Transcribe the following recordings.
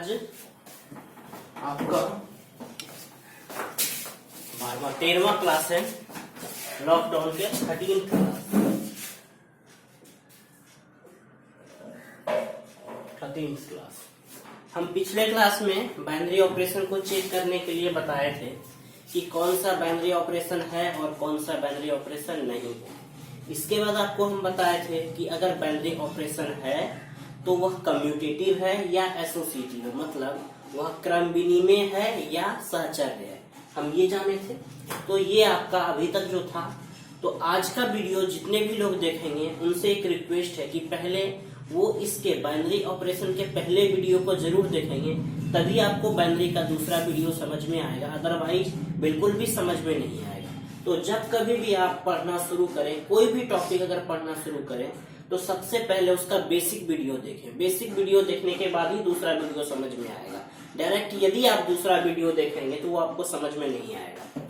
आज आपका 13वां क्लास है लॉकडाउन के 13th क्लास। हम पिछले क्लास में बाइनरी ऑपरेशन को चेक करने के लिए बताए थे कि कौन सा बाइनरी ऑपरेशन है और कौन सा बाइनरी ऑपरेशन नहीं है। इसके बाद आपको हम बताए थे कि अगर बाइनरी ऑपरेशन है तो वह कम्यूटेटिव है या एसोसिएटिव है, मतलब वह क्रम विनिमय है या सहचर्य है, हम ये जाने थे। तो ये आपका अभी तक जो था। तो आज का वीडियो जितने भी लोग देखेंगे उनसे एक रिक्वेस्ट है कि पहले वो इसके बाइनरी ऑपरेशन के पहले वीडियो को जरूर देखेंगे, तभी आपको बाइनरी का दूसरा वीडियो समझ में आएगा, अदरवाइज बिल्कुल भी समझ में नहीं आएगा। तो जब कभी भी आप पढ़ना शुरू करें, कोई भी टॉपिक अगर पढ़ना शुरू करें, तो सबसे पहले उसका बेसिक वीडियो देखें। बेसिक वीडियो देखने के बाद ही दूसरा वीडियो समझ में आएगा। डायरेक्ट यदि आप दूसरा वीडियो देखेंगे तो वो आपको समझ में नहीं आएगा।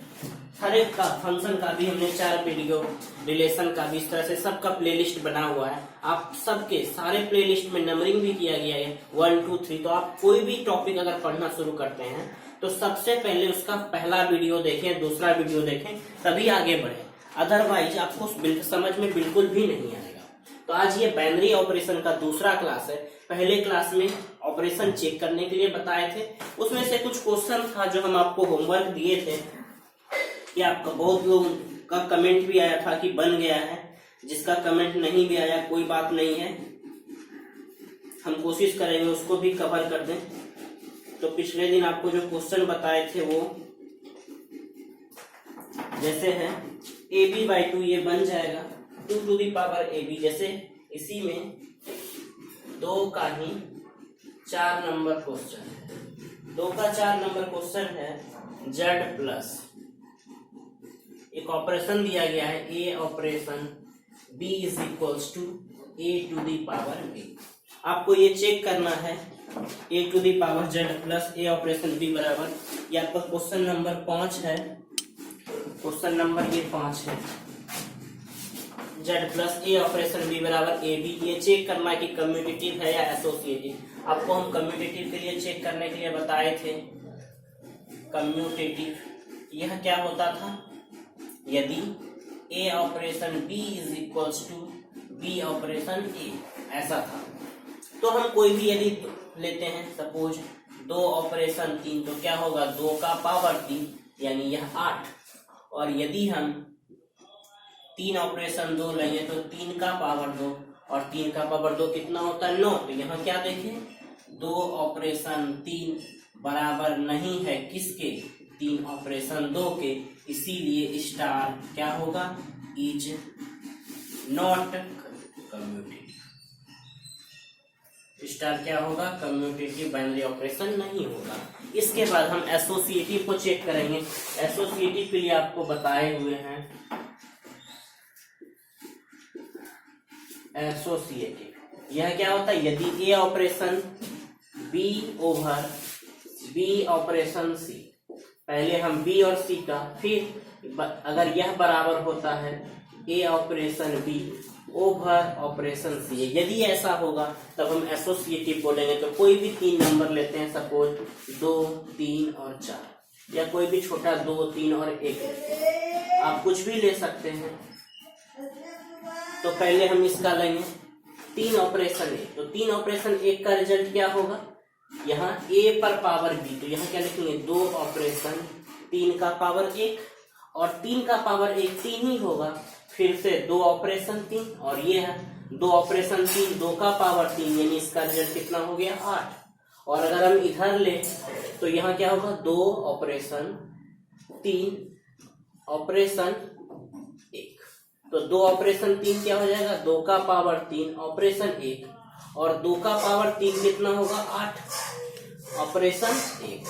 हर एक का फंक्शन का भी हमने 4 वीडियो, रिलेशन का भी, इस तरह से सबका प्लेलिस्ट बना हुआ है। आप सबके सारे प्लेलिस्ट में नंबरिंग भी किया गया है 1 2 3। तो आप कोई भी टॉपिक अगर पढ़ना शुरू करते हैं तो सबसे पहले उसका पहला वीडियो देखें, दूसरा वीडियो देखें, तभी आगे बढ़े, अदरवाइज आपको समझ में बिल्कुल भी नहीं आएगा। तो आज ये बाइनरी ऑपरेशन का दूसरा क्लास है। पहले क्लास में ऑपरेशन चेक करने के लिए बताए थे, उसमें से कुछ क्वेश्चन था जो हम आपको होमवर्क दिए थे। कि आपका बहुत लोगों का कमेंट भी आया था कि बन गया है, जिसका कमेंट नहीं भी आया कोई बात नहीं है, हम कोशिश करेंगे उसको भी कवर कर दें। तो पिछले दिन आपको जो क्वेश्चन बताए थे वो जैसे है ab/2 ये बन जाएगा 2 to the power ab। जैसे इसी में 2 का ही 4 नंबर क्वेश्चन है, 2 का 4 नंबर क्वेश्चन है z प्लस एक ऑपरेशन दिया गया है a operation b is equals to a to the power b। आपको ये चेक करना है a to the power z plus a operation b बराबर, ये आपका क्वेश्चन नंबर 5 है। क्वेश्चन नंबर ये 5 है, z plus a operation b बराबर a b। ये चेक करना है कि कम्यूटेटिव है या एसोसिएटिव। आपको हम कम्यूटेटिव के लिए चेक करने के लिए बताए थे। कम्यूटेटिव यह क्या होता था, यदि a operation b is equals to b operation a, ऐसा था। तो हम कोई भी यदि लेते हैं, सपोज 2 ऑपरेशन 3, तो क्या होगा 2 का पावर 3 यानी यह 8। और यदि हम 3 ऑपरेशन 2 लेंगे तो 3 का पावर 2 और 3 का पावर 2 कितना होता है 9। तो यहाँ क्या देखें 2 ऑपरेशन 3 बराबर नहीं है किसके, 3 ऑपरेशन 2 के, इसीलिए स्टार क्या होगा इज नॉट कम्यूटेटिव। स्टार क्या होगा कम्यूटेटिव, बाइनरी ऑपरेशन नहीं होगा। इसके बाद हम एसोसिएटिव को चेक करेंगे। एसोसिएटिव के लिए आपको बताए हुए हैं एसोसिएटिव यह क्या होता है, यदि a operation b over b operation c, पहले हम b और c का, फिर अगर यह बराबर होता है a operation b over operation c, यदि ऐसा होगा तब हम एसोसिएटिव बोलेंगे। तो कोई भी 3 नंबर लेते हैं, सपोज 2 3 और 4, या कोई भी छोटा 2 3 और 1, आप कुछ भी ले सकते हैं। तो पहले हम इसका लेंगे 3 ऑपरेशन 1, तो 3 ऑपरेशन 1 का रिजल्ट क्या होगा, यहाँ a पर पावर b, तो यहाँ क्या लिखेंगे 2 ऑपरेशन 3 का पावर 1 और 3 का पावर 1 3 ही होगा। फिर से 2 ऑपरेशन 3 और ये है 2 ऑपरेशन 3 2 का पावर 3 यानी इसका रिजल्ट कितना हो गया 8। और अगर हम इधर ले तो यहाँ क्या होगा 2 ऑपरेशन 3 ऑपरेशन 1, तो 2 ऑपरेशन 3 क्या हो जाएगा 2 का पावर 3 ऑपरेशन 1 और 2 का पावर 3 कितना होगा 8 ऑपरेशन 1,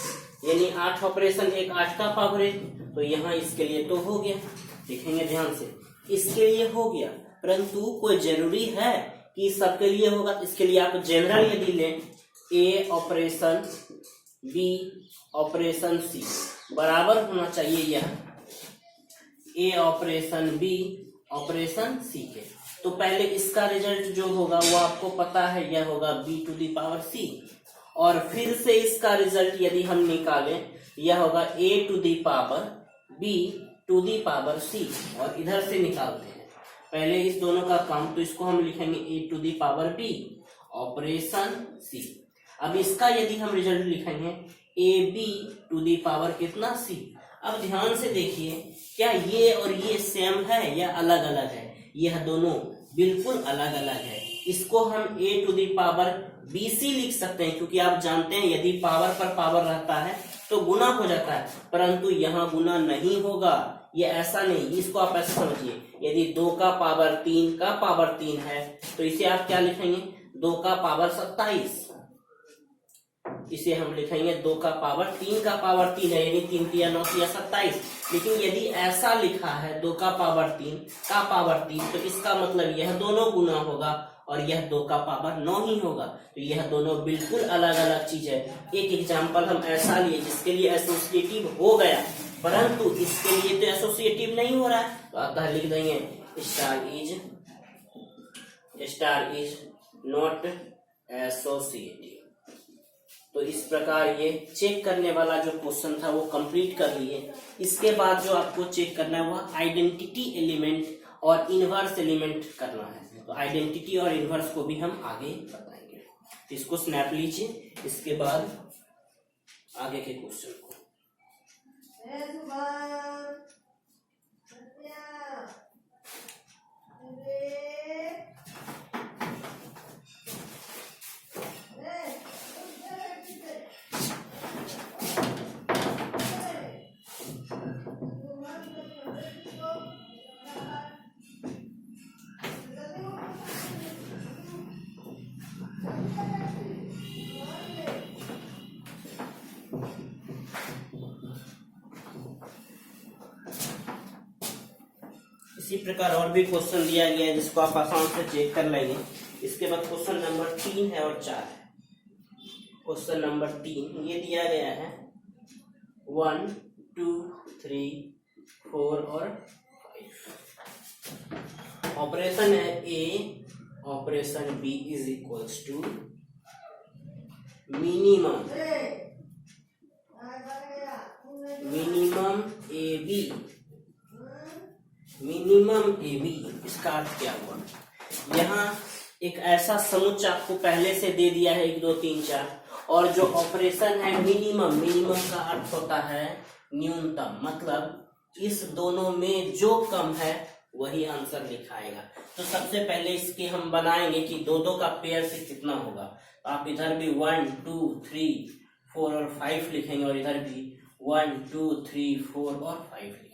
यानी 8 ऑपरेशन 1 8 का पावर 1। तो यहाँ इसके लिए तो हो गया, देखेंगे ध्यान से, इसके लिए हो गया, परंतु कोई जरूरी है कि सबके लिए होगा। इसके लिए आप जनरल यदि लें a operation b operation c बराबर होना चाहिए यह a operation b operation c के। तो पहले इसका रिजल्ट जो होगा वो आपको पता है, यह होगा b to the power c और फिर से इसका रिजल्ट यदि हम निकालें, यह होगा a to the power b to the power c, और इधर से निकालते हैं पहले इस दोनों का काम, तो इसको हम लिखेंगे a to the power b operation c। अब इसका यदि हम रिजल्ट लिखेंगे ab टू दी पावर कितना c। अब ध्यान से देखिए, क्या ये और ये सेम है या अलग अलग है? यह दोनों बिल्कुल अलग अलग है। इसको हम a to the power bc लिख सकते हैं, क्योंकि आप जानते हैं यदि पावर पर पावर रहता है तो गुना हो जाता है, परंतु यहाँ गुना नहीं होगा, ये ऐसा नहीं। इसको आप ऐसे समझिए, यदि 2 का पावर 3 का पावर 3 है तो इसे आप क्या लिखेंगे? 2 का पावर 27। इसे हम लिखेंगे 2 का पावर 3 का पावर 3 है, यानी 3 3 9 3 27। लेकिन यदि ऐसा लिखा है 2 का पावर 3 का पावर 3, तो इसका मतलब यह दोनों गुना होगा और यह 2 का पावर 9 ही होगा। तो यह दोनों बिल्कुल अलग अलग चीज है। एक एग्जाम्पल हम ऐसा लिए जिसके लिए एसोसिएटिव हो गया, परंतु इसके लिए तो एसोसिएटिव नहीं हो रहा है, तो अतः लिख देंगे स्टार इज नॉट एसोसिएटिव। तो इस प्रकार ये चेक करने वाला जो क्वेश्चन था वो कंप्लीट कर लिए। इसके बाद जो आपको चेक करना है वो आइडेंटिटी एलिमेंट और इनवर्स एलिमेंट करना है। तो आइडेंटिटी और इनवर्स को भी हम आगे बताएंगे। तो इसको स्नैप लीजिए, इसके बाद आगे के क्वेश्चन को। इसी प्रकार और भी क्वेश्चन दिया गया है जिसको आप आसान से चेक कर लेंगे। इसके बाद क्वेश्चन नंबर 3 है और 4 है। क्वेश्चन नंबर 3 ये दिया गया है 1 2 3 4 और 5। ऑपरेशन है A operation B is equals to minimum A B. Minimum A B, इसका अर्थ क्या हुआ? यहाँ एक ऐसा समुच्चय आपको पहले से दे दिया है 1 2 3 4, और जो ऑपरेशन है मिनिमम, मिनिमम का अर्थ होता है न्यूनतम, मतलब इस दोनों में जो कम है वही आंसर लिखाएगा। तो सबसे पहले इसके हम बनाएंगे कि 2 2 का पेयर से कितना होगा। तो आप इधर भी 1 2 3 4 और 5 लिखेंगे, और इधर भी 1 2 3 4 और 5 लिखेंगे।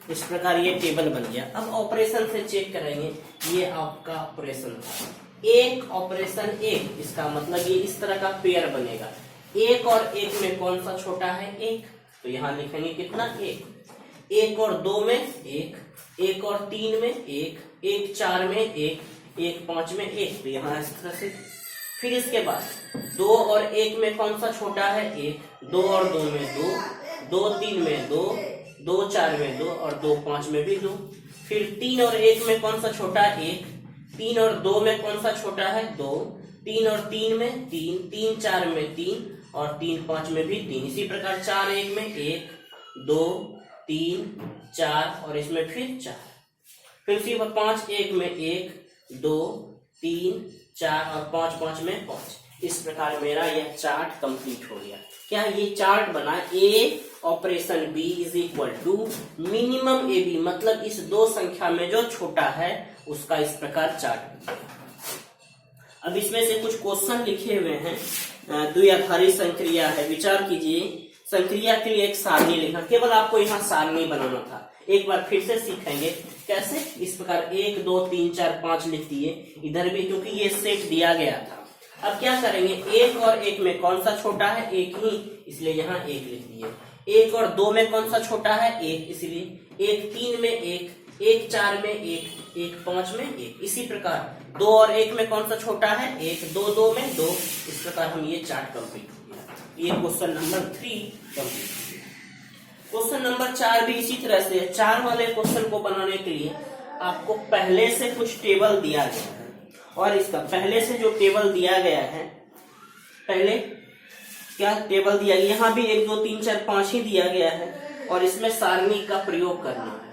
इस प्रकार ये टेबल बन गया। अब ऑपरेशन से चेक करेंगे। ये आपका ऑपरेशन था, एक ऑपरेशन एक, इसका मतलब ये इस तरह का पेयर बनेगा। 1 और 1 में कौन सा छोटा है? 1, तो यहाँ लिखेंगे कितना? 1। 1 और 2 में 1, 1 और 3 में 1, 1 4 में 1, 1 5 में 1, तो यहाँ इस तरह से। फिर इसके बाद 2 और 1 में कौन सा छोटा है? 1। 2 और 2 में 2, 2 3 में 2, 2 4 में 2 और 2 5 में भी 2। फिर 3 और 1 में कौन सा छोटा है? 1। 3 और 2 में कौन सा छोटा है? 2। 3 और 3 में 3, 3 4 में 3 और 3 5 में भी 3। इसी प्रकार 4 1 में 1 2 3 4 और इसमें फिर 4। फिर उसी 5 1 में 1 2 3 4 और 5 5 में 5। इस प्रकार मेरा यह चार्ट कंप्लीट हो गया। क्या ये चार्ट बना? A operation B is equal to minimum A B, मतलब इस दो संख्या में जो छोटा है उसका इस प्रकार चार्ट बना। अब इसमें से कुछ क्वेश्चन लिखे हुए हैं। द्विआधारी संक्रिया है, विचार कीजिए। संक्रिया के लिए एक सारणी लिखा, केवल आपको यहाँ सारणी बनाना था। एक बार फिर से सीखेंगे कैसे। इस प्रकार 1 2 3 4 5 लिख दिए इधर भी, क्योंकि ये सेट दिया गया था। अब क्या करेंगे? 1 और 1 में कौन सा छोटा है? 1 ही, इसलिए यहाँ 1 लिख दिए। 1 और 2 में कौन सा छोटा है? 1, इसलिए 1 3 में 1, एक 4 में एक, एक 5 में एक। इसी प्रकार 2 और 1 में कौन सा छोटा है? 1, 2, 2 में 2। इस प्रकार हम ये चार्ट कंप्लीट हो गया। ये क्वेश्चन नंबर 3 कंप्लीट हो गया। क्वेश्चन नंबर 4 भी इसी तरह से। 4 वाले क्वेश्चन को बनाने के लिए आपको पहले से कुछ टेबल दिया गया है, और इसका पहले से जो टेबल दिया गया है, पहले क्या टेबल दिया गया, यहाँ भी 1 2 3 4 5 ही दिया गया है, और इसमें सारणी का प्रयोग करना है।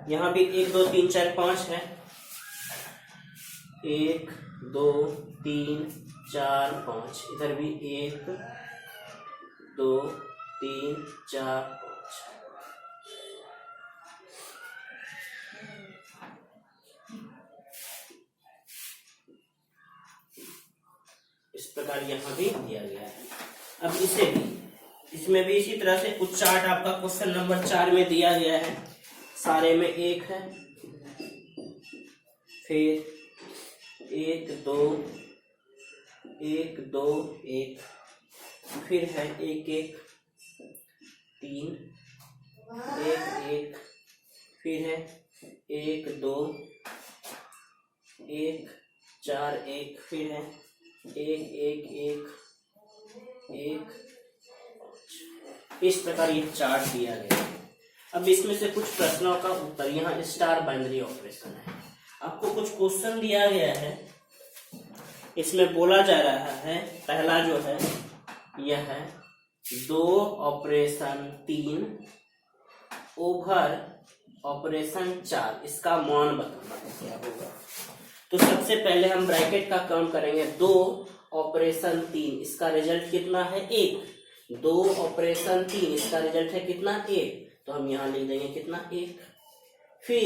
यहाँ भी 1 2 3 4 5 है। 1 2 3 4 5, इधर भी 1 2 3 4 5। इस प्रकार यहाँ भी दिया गया है। अब इसे भी, इसमें भी इसी तरह से कुछ चार्ट आपका क्वेश्चन नंबर 4 में दिया गया है। सारे में 1 है, फिर 1 2 1 2 1, फिर है 1 1 3 1 1, फिर है 1 2 1 4 1, फिर है 1 1 1 1। इस प्रकार ये चार्ट दिया गया है। अब इसमें से कुछ प्रश्नों का उत्तर, यहाँ स्टार बाइनरी ऑपरेशन है। आपको कुछ क्वेश्चन दिया गया है, इसमें बोला जा रहा है, पहला जो है यह है 2 ऑपरेशन 3 ओवर ऑपरेशन 4, इसका मान बताना है क्या होगा। तो सबसे पहले हम ब्रैकेट का काम करेंगे। 2 ऑपरेशन 3, इसका रिजल्ट कितना है? 1। 2 ऑपरेशन 3, इसका रिजल्ट है कितना? 1। तो हम यहाँ लिख देंगे कितना? 1। फिर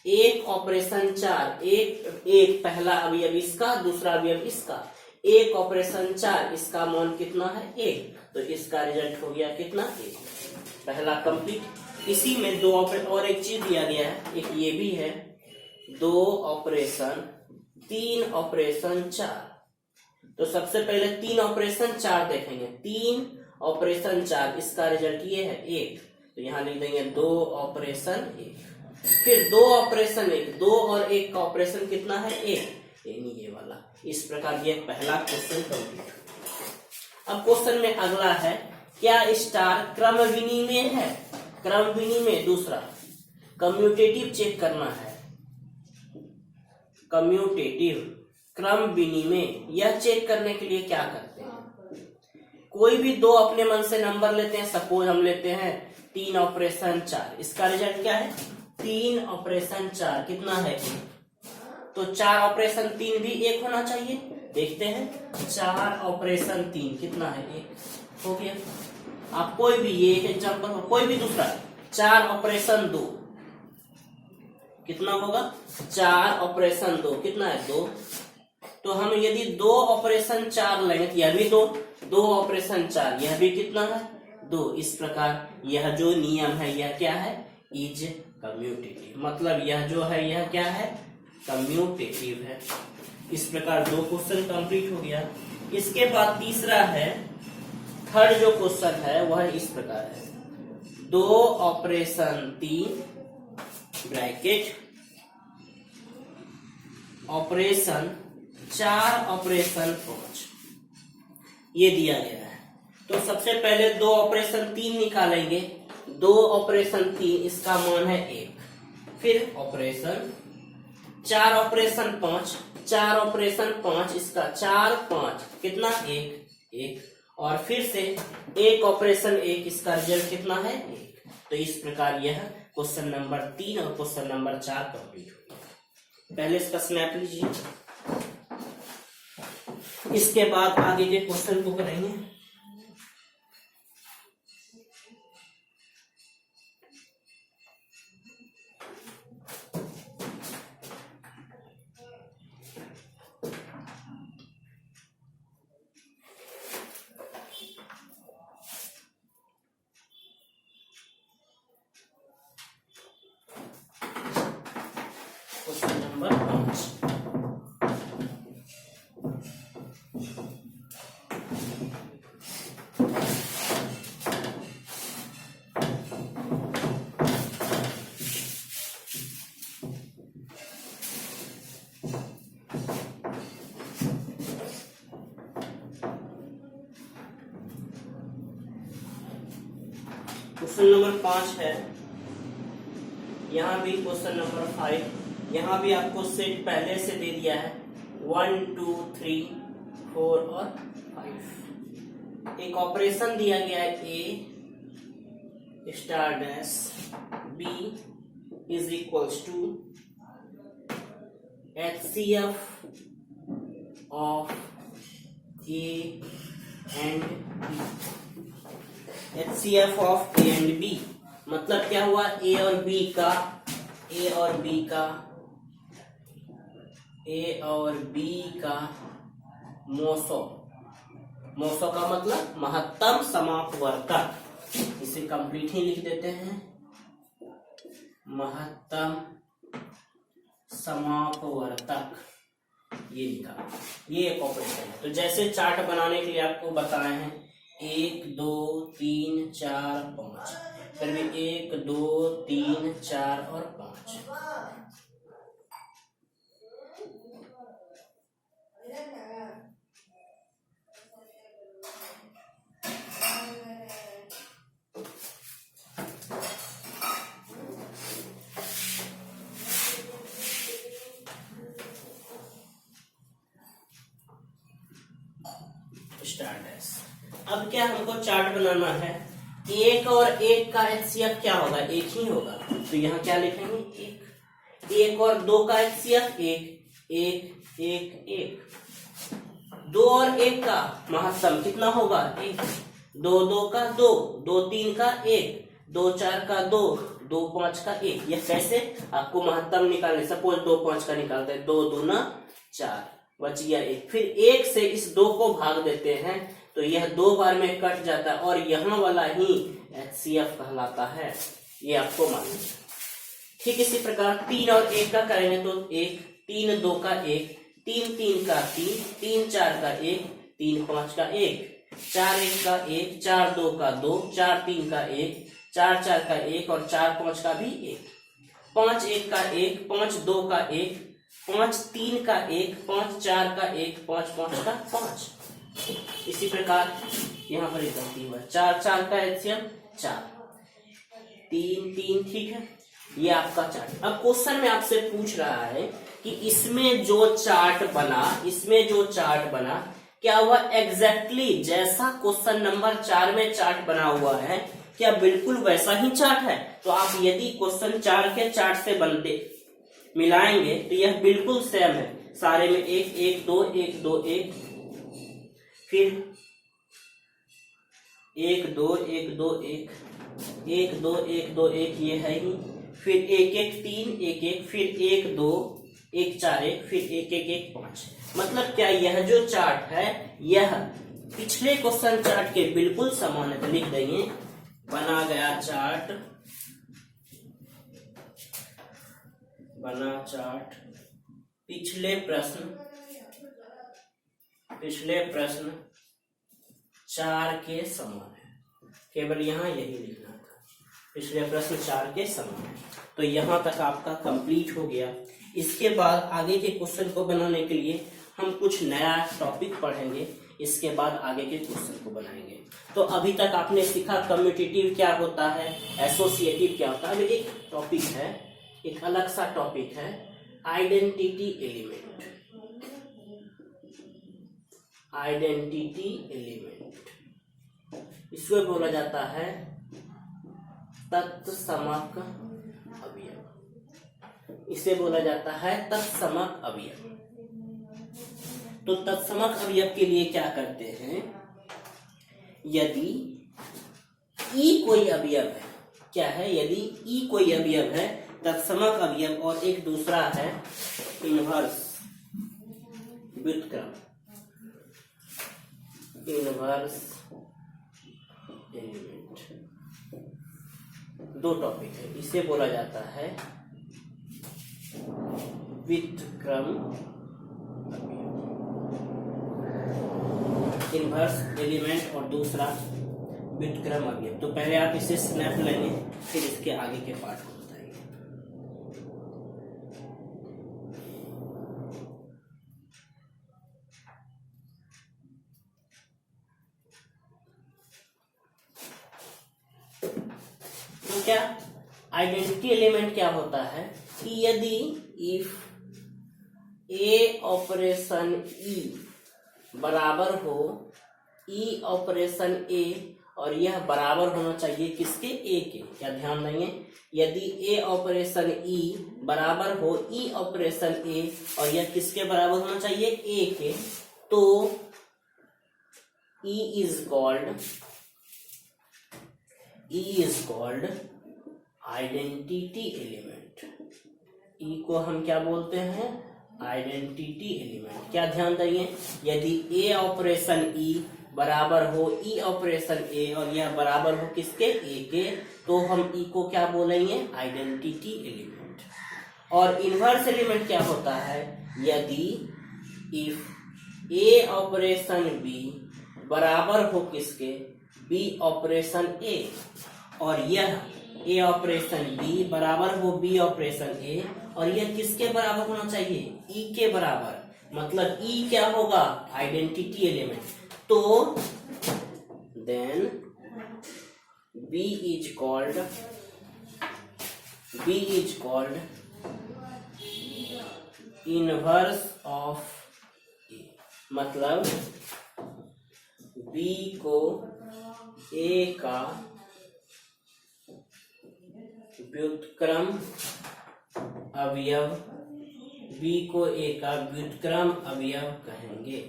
1 ऑपरेशन 4, एक पहला अवयव इसका, दूसरा अवयव इसका। 1 ऑपरेशन 4, इसका मान कितना है? 1। तो इसका रिजल्ट हो गया कितना? 1। पहला कंप्लीट। इसी में 2 ऑपरेशन और एक चीज दिया गया है, एक ये भी है 2 ऑपरेशन 3 ऑपरेशन 4। तो सबसे पहले 3 ऑपरेशन 4 देखेंगे। 3 ऑपरेशन 4, इसका रिजल्ट ये है 1। तो यहाँ लिख देंगे 2 ऑपरेशन 1। फिर 2 ऑपरेशन 1, 2 और 1 का ऑपरेशन कितना है? 1, यानी ये वाला। इस प्रकार ये पहला क्वेश्चन कंप्लीट हो। अब क्वेश्चन में अगला है, क्या स्टार क्रम विनिमय है? क्रम विनिमय। दूसरा कम्यूटेटिव चेक करना है। कम्यूटेटिव क्रम विनिमय, यह चेक करने के लिए क्या करते हैं? कोई भी 2 अपने मन से नंबर लेते हैं। सपोज हम लेते हैं 3 ऑपरेशन 4, इसका रिजल्ट क्या है? 3 ऑपरेशन 4 कितना है? 1। तो 4 ऑपरेशन 3 भी 1 होना चाहिए। देखते हैं 4 ऑपरेशन 3 कितना है? 1 हो गया। आप कोई भी, ये एग्जांपल हो, कोई भी दूसरा 4 ऑपरेशन 2 कितना होगा? 4 ऑपरेशन 2 कितना है? 2। तो हम यदि 2 ऑपरेशन 4 लेंगे, यह भी 2 ऑपरेशन 4, यह भी कितना है? 2। इस प्रकार यह जो नियम है यह क्या है? Is commutative. मतलब यह जो है यह क्या है? कम्यूटेटिव है। इस प्रकार 2 क्वेश्चन कंप्लीट हो गया। इसके बाद तीसरा है, थर्ड जो क्वेश्चन है वह इस प्रकार है 2 ऑपरेशन 3 ब्रैकेट ऑपरेशन 4 ऑपरेशन 5, ये दिया गया है। तो सबसे पहले 2 ऑपरेशन 3 निकालेंगे। 2 ऑपरेशन 3, इसका मान है 1। फिर ऑपरेशन 4 ऑपरेशन 5, 4 ऑपरेशन 5, इसका 4 5 कितना? 1। और फिर से 1 ऑपरेशन 1, इसका रिजल्ट कितना है? 1। तो इस प्रकार यह क्वेश्चन नंबर 3 और क्वेश्चन नंबर 4 कंप्लीट हो गया। पहले इसका स्नैप लीजिए, इसके बाद आगे के क्वेश्चन को करेंगे। क्वेश्चन नंबर 5, क्वेश्चन नंबर 5 है, यहाँ भी क्वेश्चन नंबर 5, यहाँ भी आपको सेट पहले से दे दिया है 1 2 3 4 और 5। एक ऑपरेशन दिया गया है A star dash B is equals to HCF of A and B। HCF of A and B मतलब क्या हुआ, A और B का मोसो का मतलब महत्तम समापवर्तक। इसे कंप्लीट ही लिख देते हैं, महत्तम समापवर्तक, ये लिखा। ये एक ऑपरेशन है। तो जैसे चार्ट बनाने के लिए आपको बताए हैं 1 2 3 4 5, फिर भी 1 2 3 4 और 5। अब क्या हमको चार्ट बनाना है, 1 और 1 का HCF क्या होगा, 1 ही होगा। तो यहाँ क्या लिखेंगे, 1 और 2 का HCF 1 1 1। 2 और 1 का महत्तम कितना होगा, 1। 2 2 का 2, 2 3 का 1, 2 4 का 2, 2 5 का 1। यह कैसे आपको महत्तम निकालने, सपोज 2 5 का निकालते हैं, 2 दूना 4, बच गया 1। फिर 1 से इस 2 को भाग देते हैं तो यह 2 बार में कट जाता है और यहाँ वाला ही HCF कहलाता है। ये आपको मालूम है। ठीक इसी प्रकार 3 और 1 का करेंगे तो 1 3 2 का 1, 3 3 का 3, 3 4 का 1, 3 5 का 1, 4 1 का 1, 4 2 का 2, 4 3 का 1, 4 4 का 1 और 4 5 का भी 1, 5 1 का 1, 5 2 का 1, 5 3 का 1, 5 4 का 1, 5 5 का 5। इसी प्रकार यहाँ पर एक गलती हुआ, 4 4 का HCF 4, 3 3। ठीक है, ये आपका चार्ट। अब क्वेश्चन में आपसे पूछ रहा है कि इसमें जो चार्ट बना क्या वह एग्जैक्टली जैसा क्वेश्चन नंबर 4 में चार्ट बना हुआ है, क्या बिल्कुल वैसा ही चार्ट है। तो आप यदि क्वेश्चन 4 के चार्ट से बनते मिलाएंगे तो यह बिल्कुल सेम है, सारे में 1 1 2 1 2 1, फिर 1 2 1 2 1 1 2 1 2 1, ये है ही। फिर 1 1 3 1 1, फिर 1 2 1 4 1, फिर 1 1 1 5। मतलब क्या यह जो चार्ट है यह पिछले क्वेश्चन चार्ट के बिल्कुल समान है। तो लिख देंगे बना चार्ट पिछले प्रश्न 4 के समान है। केवल यहाँ यही लिखना था, पिछले प्रश्न 4 के समान है। तो यहाँ तक आपका कंप्लीट हो गया। इसके बाद आगे के क्वेश्चन को बनाने के लिए हम कुछ नया टॉपिक पढ़ेंगे, इसके बाद आगे के क्वेश्चन को बनाएंगे। तो अभी तक आपने सीखा कम्यूटेटिव क्या होता है, एसोसिएटिव क्या होता है। अभी एक टॉपिक है, एक अलग सा टॉपिक है, आइडेंटिटी एलिमेंट। इसको बोला जाता है तत्समक अवयव। इसे बोला जाता है तत्समक अवयव। तो तत्समक अवयव के लिए क्या करते हैं, यदि ई कोई अवयव है, क्या है, यदि ई कोई अवयव है तत्समक अवयव और एक दूसरा है इनवर्स व्युत्क्रम, इनवर्स एलिमेंट, दो टॉपिक है। इसे बोला जाता है व्युत्क्रम इनवर्स एलिमेंट और दूसरा व्युत्क्रम अवयव। तो पहले आप इसे स्नैप लेंगे, फिर इसके आगे के पार्ट को बताएंगे। क्या आइडेंटिटी एलिमेंट क्या होता है कि यदि इफ ए ऑपरेशन ई बराबर हो ई ऑपरेशन ए और यह बराबर होना चाहिए किसके ए के, क्या ध्यान देंगे, यदि ए ऑपरेशन ई बराबर हो ई ऑपरेशन ए और यह किसके बराबर होना चाहिए ए के, तो E is called identity element. E को हम क्या बोलते हैं, आइडेंटिटी एलिमेंट। क्या ध्यान देंगे, यदि ए ऑपरेशन ई बराबर हो ई ऑपरेशन ए और यह बराबर हो किसके ए के, तो हम ई को क्या बोलेंगे, आइडेंटिटी एलिमेंट। और इनवर्स एलिमेंट क्या होता है, यदि इफ ए ऑपरेशन बी बराबर हो किसके, बी ऑपरेशन ए और यह ए ऑपरेशन बी बराबर हो बी ऑपरेशन ए और यह किसके बराबर होना चाहिए, ई के बराबर, मतलब ई क्या होगा, आइडेंटिटी एलिमेंट। तो then B is called inverse of A, मतलब B को A का व्युत्क्रम अवयव, B को A का व्युत्क्रम अवयव कहेंगे।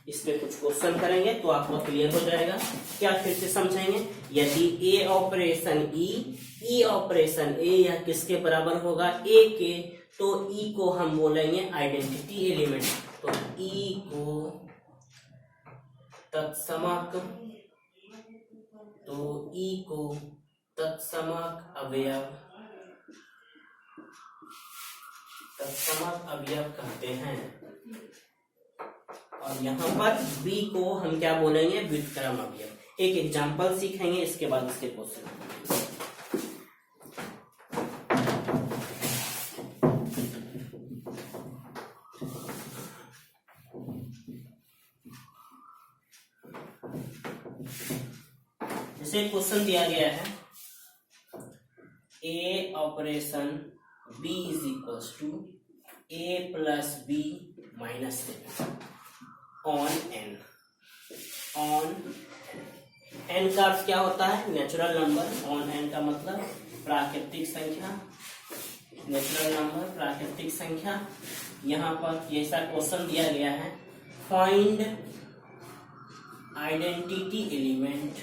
इसमें कुछ क्वेश्चन करेंगे तो आपको क्लियर हो जाएगा। क्या फिर से समझेंगे, यदि ए ऑपरेशन ई ऑपरेशन ए यह किसके बराबर होगा, ए के, तो ई को हम बोलेंगे आइडेंटिटी एलिमेंट। तो ई को तत्समक अवयव कहते हैं। और यहाँ पर B को हम क्या बोलेंगे, व्युत्क्रम अवयव। एक एग्जांपल सीखेंगे, इसके बाद इसके क्वेश्चन। जैसे क्वेश्चन दिया गया है, A operation B is equals to A plus B minus on n का अर्थ क्या होता है, नेचुरल नंबर। ऑन एन का मतलब प्राकृतिक संख्या, नेचुरल नंबर प्राकृतिक संख्या। यहाँ पर ऐसा क्वेश्चन दिया गया है, फाइंड आइडेंटिटी एलिमेंट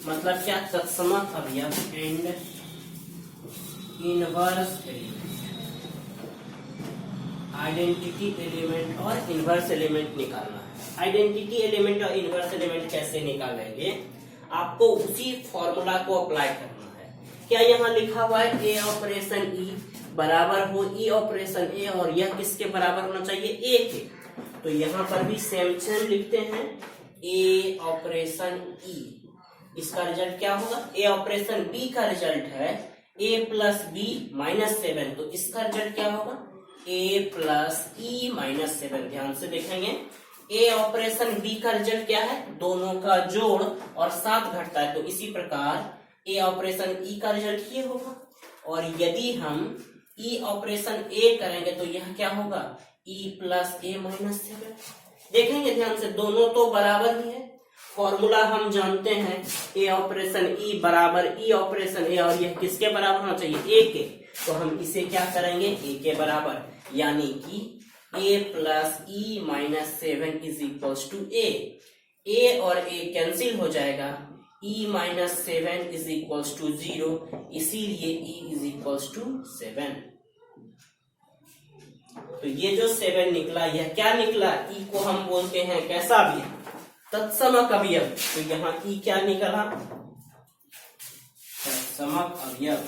मतलब क्या, तत्समक अवयव and inverse element. Identity element और इनवर्स एलिमेंट निकालना है। आइडेंटिटी एलिमेंट और इनवर्स एलिमेंट कैसे निकालेंगे, आपको उसी फॉर्मूला को अप्लाई करना है। क्या यहाँ लिखा हुआ है ए ऑपरेशन ई बराबर हो ई ऑपरेशन ए और यह किसके बराबर होना चाहिए, ए के, तो यहाँ पर भी सेम लिखते हैं ए ऑपरेशन ई। इसका रिजल्ट क्या होगा, ए ऑपरेशन बी का रिजल्ट है ए प्लस बी माइनस 7, तो इसका रिजल्ट क्या होगा, ए प्लस ई माइनस 7। ध्यान से देखेंगे, ए ऑपरेशन बी का रिजल्ट क्या है, दोनों का जोड़ और 7 घटता है, तो इसी प्रकार ए ऑपरेशन ई का रिजल्ट ये होगा। और यदि हम ई ऑपरेशन ए करेंगे तो यह क्या होगा, ई प्लस ए माइनस 7। देखेंगे ध्यान से, दोनों तो बराबर ही है। फॉर्मूला हम जानते हैं, ए ऑपरेशन ई बराबर ई ऑपरेशन ए और यह किसके बराबर होना चाहिए, ए के, तो हम इसे क्या करेंगे, ए के बराबर, यानी कि A plus E minus 7 is equals to A और ए कैंसिल हो जाएगा, E minus 7 is equals to 0, इसीलिए ई इज इक्वल्स टू 7। तो ये जो 7 निकला, यह क्या निकला, ई को हम बोलते हैं कैसा भी, तत्समक अवयव। तो यहाँ ई क्या निकला, तत्समक अवयव,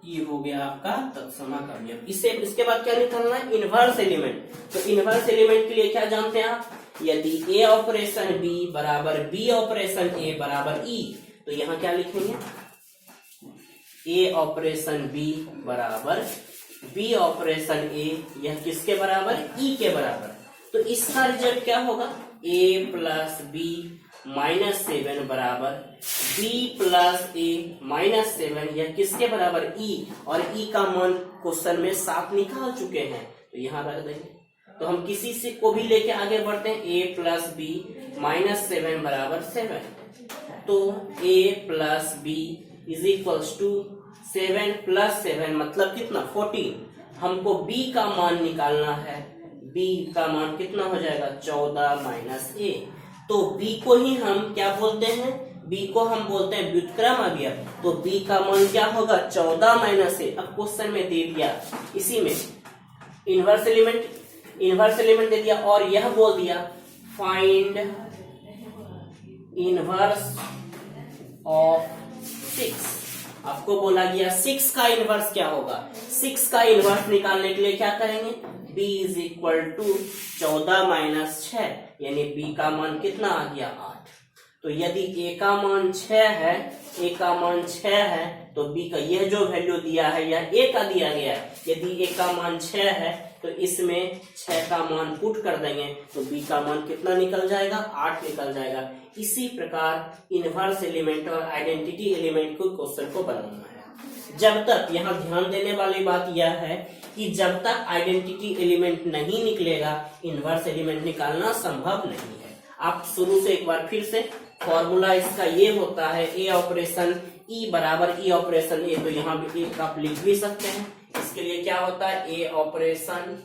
ई हो गया आपका तत्समक अवयव। इसके बाद क्या निकालना है, इनवर्स एलिमेंट। तो इनवर्स एलिमेंट के लिए क्या जानते हैं आप, यदि ए ऑपरेशन बी बराबर बी ऑपरेशन ए बराबर ई, तो यहाँ क्या लिखेंगे, ए ऑपरेशन बी बराबर बी ऑपरेशन ए, यह किसके बराबर, ई के बराबर, तो इसका रिजल्ट क्या होगा, a प्लस बी माइनस 7 बराबर b प्लस a माइनस 7, यह किसके बराबर e, और e का मान क्वेश्चन में 7 निकाल चुके हैं, तो यहाँ रख देंगे। तो हम किसी से को भी लेके आगे बढ़ते हैं, a प्लस बी माइनस 7 बराबर 7, तो a plus b is equals to 7 plus 7 मतलब कितना 14। हमको b का मान निकालना है, b का मान कितना हो जाएगा 14 माइनस a। तो b को ही हम क्या बोलते हैं, b को हम बोलते हैं व्युत्क्रम अवयव, तो b का मान क्या होगा 14 माइनस a। अब क्वेश्चन में दे दिया, इसी में इनवर्स एलिमेंट दे दिया और यह बोल दिया फाइंड इनवर्स ऑफ 6। आपको बोला गया 6 का इनवर्स क्या होगा, 6 का इनवर्स निकालने के लिए क्या करेंगे, b is equal to 14 minus 6, यानी b का मान कितना आ गया 8। तो यदि a का मान 6 है, a का मान 6 है, तो b का यह जो वैल्यू दिया है यह a का दिया गया है। यदि a का मान 6 है तो इसमें 6 का मान पुट कर देंगे, तो b का मान कितना निकल जाएगा 8 निकल जाएगा। इसी प्रकार इनवर्स एलिमेंट और आइडेंटिटी एलिमेंट को क्वेश्चन को बनाना है। जब तक, यहाँ ध्यान देने वाली बात यह है कि जब तक आइडेंटिटी एलिमेंट नहीं निकलेगा इनवर्स एलिमेंट निकालना संभव नहीं है। आप शुरू से एक बार फिर से, फॉर्मूला इसका ये होता है ए ऑपरेशन ई बराबर ई ऑपरेशन ए, तो यहाँ भी एक आप लिख भी सकते हैं। इसके लिए क्या होता है, ए ऑपरेशन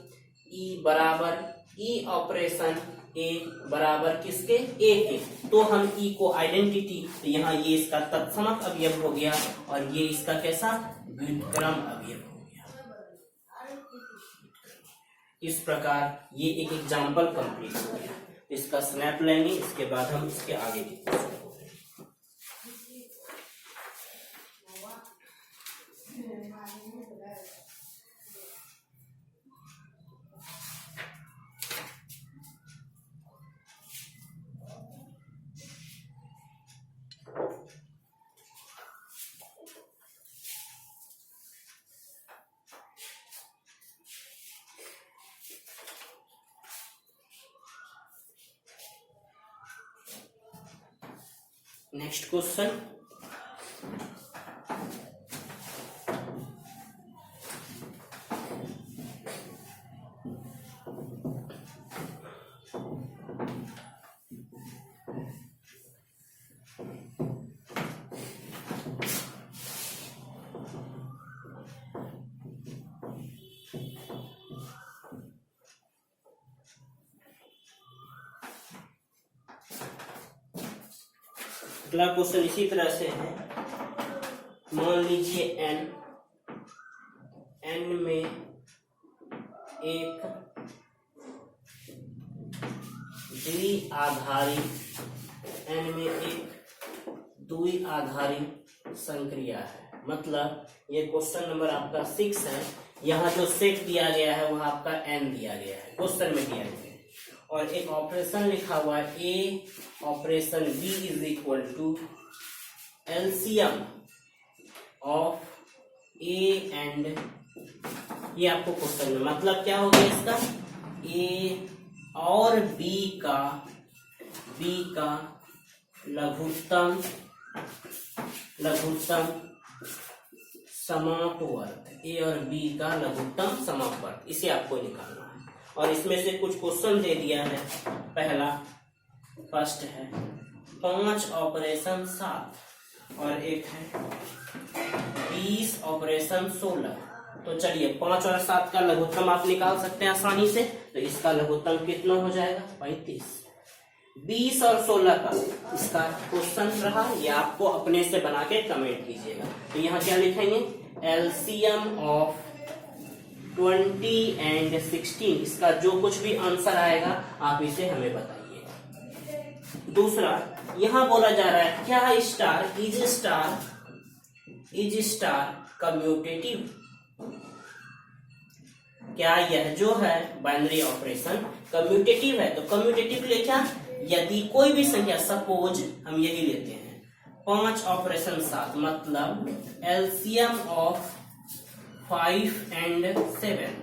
ई बराबर ई ऑपरेशन ए बराबर किसके, ए के। तो हम ई को आइडेंटिटी, तो यहाँ ये इसका तत्समक अवयव हो गया और ये इसका कैसा व्युत्क्रम अवयव हो गया। इस प्रकार ये एक एग्जाम्पल कंप्लीट हो गया। इसका स्नैप लेंगे, इसके बाद हम इसके आगे की नेक्स्ट क्वेश्चन, अगला क्वेश्चन इसी तरह से है। मान लीजिए n में एक द्विआधारी संक्रिया है। मतलब ये क्वेश्चन नंबर आपका 6 है। यहाँ जो सेट दिया गया है वह आपका n दिया गया है, क्वेश्चन में दिया गया है, और एक ऑपरेशन लिखा हुआ है A operation B is equal to LCM of A and, ये आपको क्वेश्चन में मतलब क्या हो गया इसका, ए और बी का लघुत्तम समापवर्त, ए और बी का लघुत्तम समापवर्त, इसे आपको निकालना है। और इसमें से कुछ क्वेश्चन दे दिया है। पहला फर्स्ट है 5 ऑपरेशन 7 और एक है 20 ऑपरेशन 16। तो चलिए 5 और 7 का लघुत्तम आप निकाल सकते हैं आसानी से। तो इसका लघुत्तम कितना हो जाएगा 35। 20 और 16 का इसका क्वेश्चन रहा, ये आपको अपने से बना के कमेंट कीजिएगा। तो यहाँ क्या लिखेंगे, एलसीएम ऑफ 20 एंड 16, इसका जो कुछ भी आंसर आएगा आप इसे हमें बताइए। दूसरा यहां बोला जा रहा है क्या इज स्टार कम्यूटेटिव, क्या यह जो है बाइनरी ऑपरेशन कम्यूटेटिव है। तो कम्यूटेटिव ले क्या, यदि कोई भी संख्या, सपोज हम यही लेते हैं 5 ऑपरेशन 7, मतलब एलसीएम ऑफ 5 एंड 7,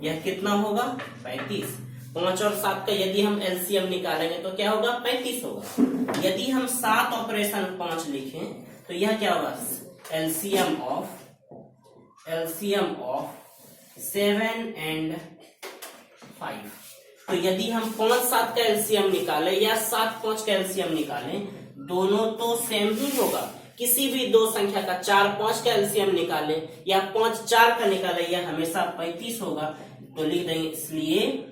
यह कितना होगा 35। 5 और 7 का यदि हम एलसीएम निकालेंगे तो क्या होगा, 35 होगा। यदि हम 7 ऑपरेशन 5 लिखें तो यह क्या होगा, एलसीएम ऑफ 7 एंड 5। तो यदि हम 5 7 का एलसीएम निकालें या 7 5 का एलसीएम निकालें, दोनों तो सेम ही होगा। किसी भी दो संख्या का 4 5 का एलसीएम निकालें या 5 4 का निकालें, यह हमेशा 35 होगा। तो लिख देंगे इसलिए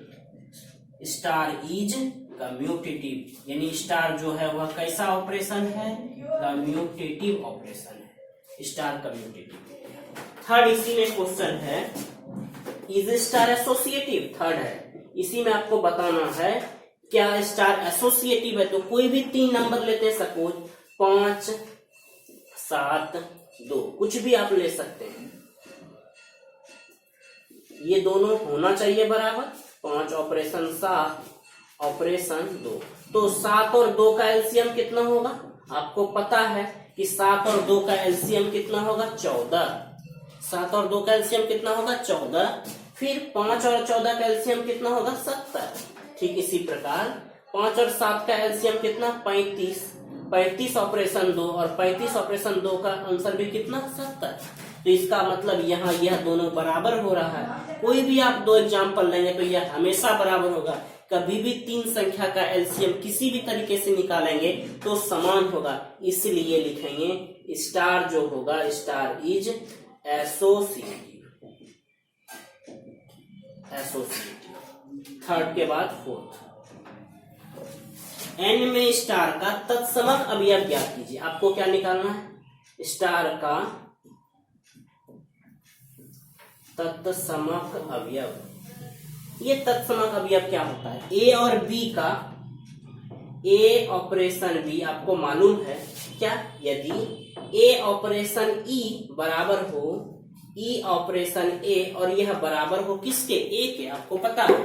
स्टार इज कम्यूटेटिव, यानी स्टार जो है वह कैसा ऑपरेशन है, कम्यूटेटिव ऑपरेशन है, स्टार कम्यूटेटिव। थर्ड इसी में क्वेश्चन है, इज स्टार एसोसिएटिव। थर्ड है, इसी में आपको बताना है क्या स्टार एसोसिएटिव है। तो कोई भी 3 नंबर लेते हैं, सपोज 5 7 2, कुछ भी आप ले सकते हैं। ये दोनों होना चाहिए बराबर, 5 ऑपरेशन 7 ऑपरेशन 2। तो 7 और 2 का एलसीएम कितना होगा, आपको पता है कि 7 और 2 का एलसीएम कितना होगा, 14। 7 और 2 का एलसीएम कितना होगा, 14। फिर 5 और 14 का एलसीएम कितना होगा, 70। ठीक इसी प्रकार 5 और 7 का एलसीएम कितना, 35। 35 ऑपरेशन 2 और 35 ऑपरेशन 2 का आंसर भी कितना, 70। तो इसका मतलब यहाँ यह दोनों बराबर हो रहा है। कोई भी आप 2 एग्जाम्पल लेंगे तो यह हमेशा बराबर होगा। कभी भी 3 संख्या का एलसीएम किसी भी तरीके से निकालेंगे तो समान होगा, इसलिए लिखेंगे स्टार जो होगा, स्टार इज एसोसिएटिव। थर्ड के बाद फोर्थ, एन में स्टार का तत्समक अवयव ज्ञात कीजिए। आपको क्या निकालना है, स्टार का तत्समक अवयव। ये तत्समक अवयव क्या होता है, ए और बी का, ए ऑपरेशन बी आपको मालूम है क्या, यदि ए ऑपरेशन ई बराबर हो ई ऑपरेशन ए और यह बराबर हो किसके, ए के। आपको पता है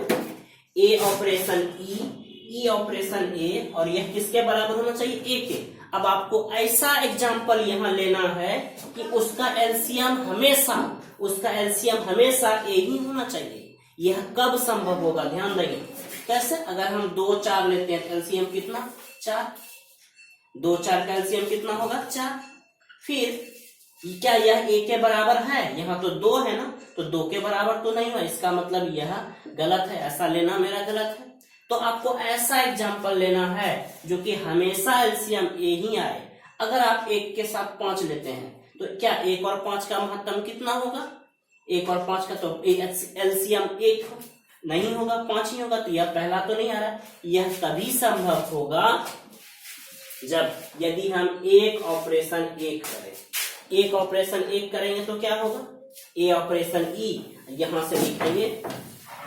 ए ऑपरेशन ई ऑपरेशन ए और यह किसके बराबर होना चाहिए, ए के। अब आपको ऐसा एग्जाम्पल यहां लेना है कि उसका एलसीएम हमेशा ए ही होना चाहिए। यह कब संभव होगा, ध्यान देंगे कैसे। अगर हम 2 4 लेते हैं तो एलसीएम कितना, 4। 2 4 का एलसीएम कितना होगा, 4। फिर क्या यह ए के बराबर है, यहाँ तो 2 है ना, तो 2 के बराबर तो नहीं हुआ, इसका मतलब यह गलत है, ऐसा लेना मेरा गलत है। तो आपको ऐसा एग्जाम्पल लेना है जो कि हमेशा एलसीएम ए ही आए। अगर आप 1 के साथ 5 लेते हैं तो क्या 1 और 5 का महत्तम कितना होगा, 1 और 5 का तो एलसीएम 1 नहीं होगा, 5 ही होगा। तो यह पहला तो नहीं आ रहा। यह तभी संभव होगा जब यदि हम 1 ऑपरेशन 1 करें। 1 ऑपरेशन 1 करेंगे तो क्या होगा, ए ऑपरेशन ई, यहां से लिखेंगे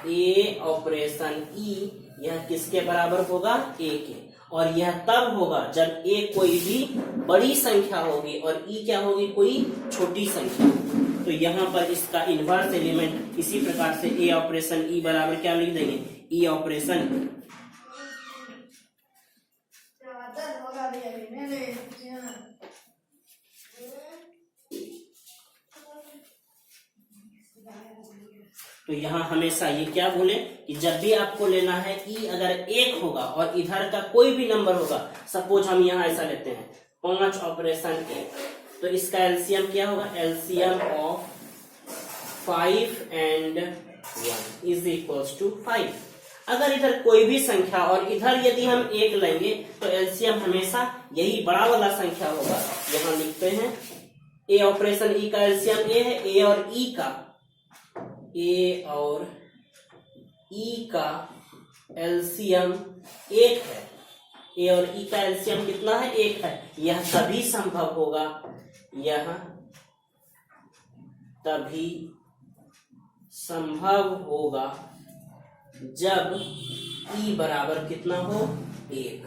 ए ऑपरेशन ई, यह किसके बराबर होगा, ए के। और यह तब होगा जब ए कोई भी बड़ी संख्या होगी और ई क्या होगी, कोई छोटी संख्या। तो यहाँ पर इसका इनवर्स एलिमेंट इसी प्रकार से ए ऑपरेशन ई बराबर क्या लिख देंगे, ई ऑपरेशन। तो यहाँ हमेशा ये क्या बोले कि जब भी आपको लेना है ई अगर 1 होगा और इधर का कोई भी नंबर होगा, सपोज हम यहाँ ऐसा लेते हैं 5 ऑपरेशन 1, तो इसका एलसीएम क्या होगा, LCM of 5 and 1 is equals to 5। अगर इधर कोई भी संख्या और इधर यदि हम 1 लेंगे तो एलसीएम हमेशा यही बड़ा वाला संख्या होगा। यहाँ लिखते हैं ए ऑपरेशन ई का एलसीएम ए है, ए और ई का एलसीएम 1 है। ए और ई का एलसीएम कितना है, 1 है। यह तभी संभव होगा, यह तभी संभव होगा जब ई बराबर कितना हो, 1।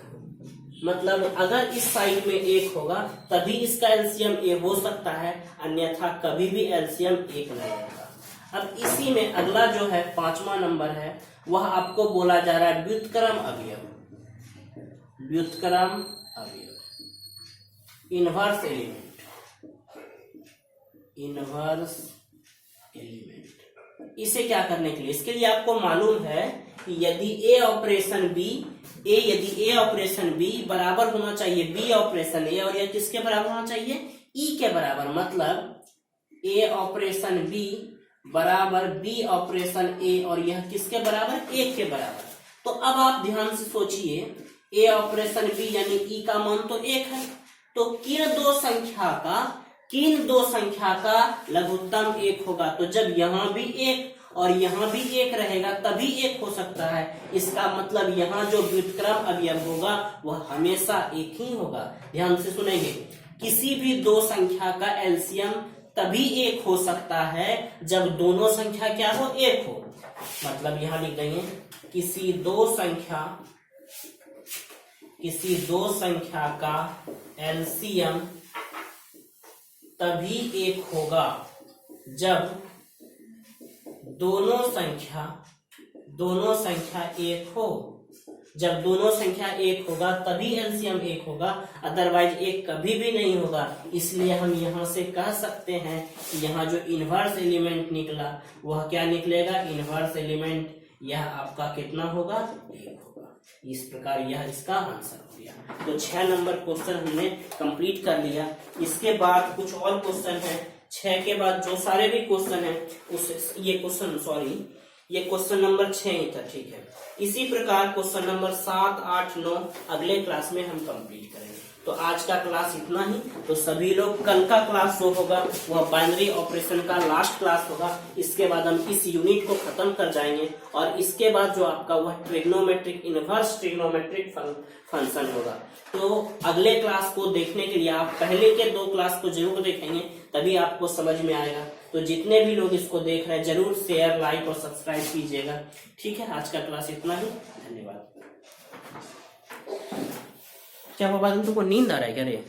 मतलब अगर इस साइड में 1 होगा तभी इसका एलसीएम ए हो सकता है, अन्यथा कभी भी एलसीएम 1 नहीं होगा। अब इसी में अगला जो है 5वां नंबर है, वह आपको बोला जा रहा है व्युत्क्रम अवयव। व्युत्क्रम अवयव, इनवर्स एलिमेंट। इनवर्स एलिमेंट इसे क्या करने के लिए, इसके लिए आपको मालूम है कि यदि ए ऑपरेशन बी बराबर होना चाहिए बी ऑपरेशन ए, और यह किसके बराबर होना चाहिए, ई के बराबर, मतलब ए ऑपरेशन बी बराबर बी ऑपरेशन ए, और यह किसके बराबर, एक के बराबर। तो अब आप ध्यान से सोचिए, ए ऑपरेशन बी यानी ई का मान तो एक है, तो किन दो संख्या का लघुत्तम एक होगा, तो जब यहां भी एक और यहां भी एक रहेगा तभी एक हो सकता है। इसका मतलब यहां जो व्युत्क्रम अवयव होगा वह हमेशा एक ही होगा। ध्यान से सुनेंगे, किसी भी दो संख्या का एलसीएम तभी एक हो सकता है जब दोनों संख्या क्या हो, एक हो। मतलब यहां लिख देंगे, किसी दो संख्या का एलसीएम तभी एक होगा जब दोनों संख्या एक हो। जब दोनों संख्या एक होगा तभी एलसीएम एक होगा, अदरवाइज एक कभी भी नहीं होगा। इसलिए हम यहां से कह सकते हैं कि यहाँ जो इनवर्स एलिमेंट निकला वह क्या निकलेगा, इनवर्स एलिमेंट यह आपका कितना होगा, एक होगा। इस प्रकार यह इसका आंसर हो गया। तो 6 नंबर क्वेश्चन हमने कंप्लीट कर लिया। इसके बाद कुछ और क्वेश्चन है, 6 के बाद जो सारे भी क्वेश्चन है ये क्वेश्चन नंबर 6 ही था, ठीक है। इसी प्रकार क्वेश्चन नंबर 7, 8, 9 अगले क्लास में हम कंप्लीट करेंगे। तो आज का क्लास इतना ही। तो सभी लोग कल का क्लास जो होगा वह बाइनरी ऑपरेशन का लास्ट क्लास होगा। इसके बाद हम इस यूनिट को खत्म कर जाएंगे और इसके बाद जो आपका वह ट्रिग्नोमेट्रिक, इनवर्स ट्रिग्नोमेट्रिक फंक्शन होगा। तो अगले क्लास को देखने के लिए आप पहले के 2 क्लास को जरूर देखेंगे, तभी आपको समझ में आएगा। तो जितने भी लोग इसको देख रहे हैं जरूर शेयर, लाइक और सब्सक्राइब कीजिएगा। ठीक है, आज का क्लास इतना ही। धन्यवाद। क्या बाबा तुमको नींद आ रहा है क्या रे?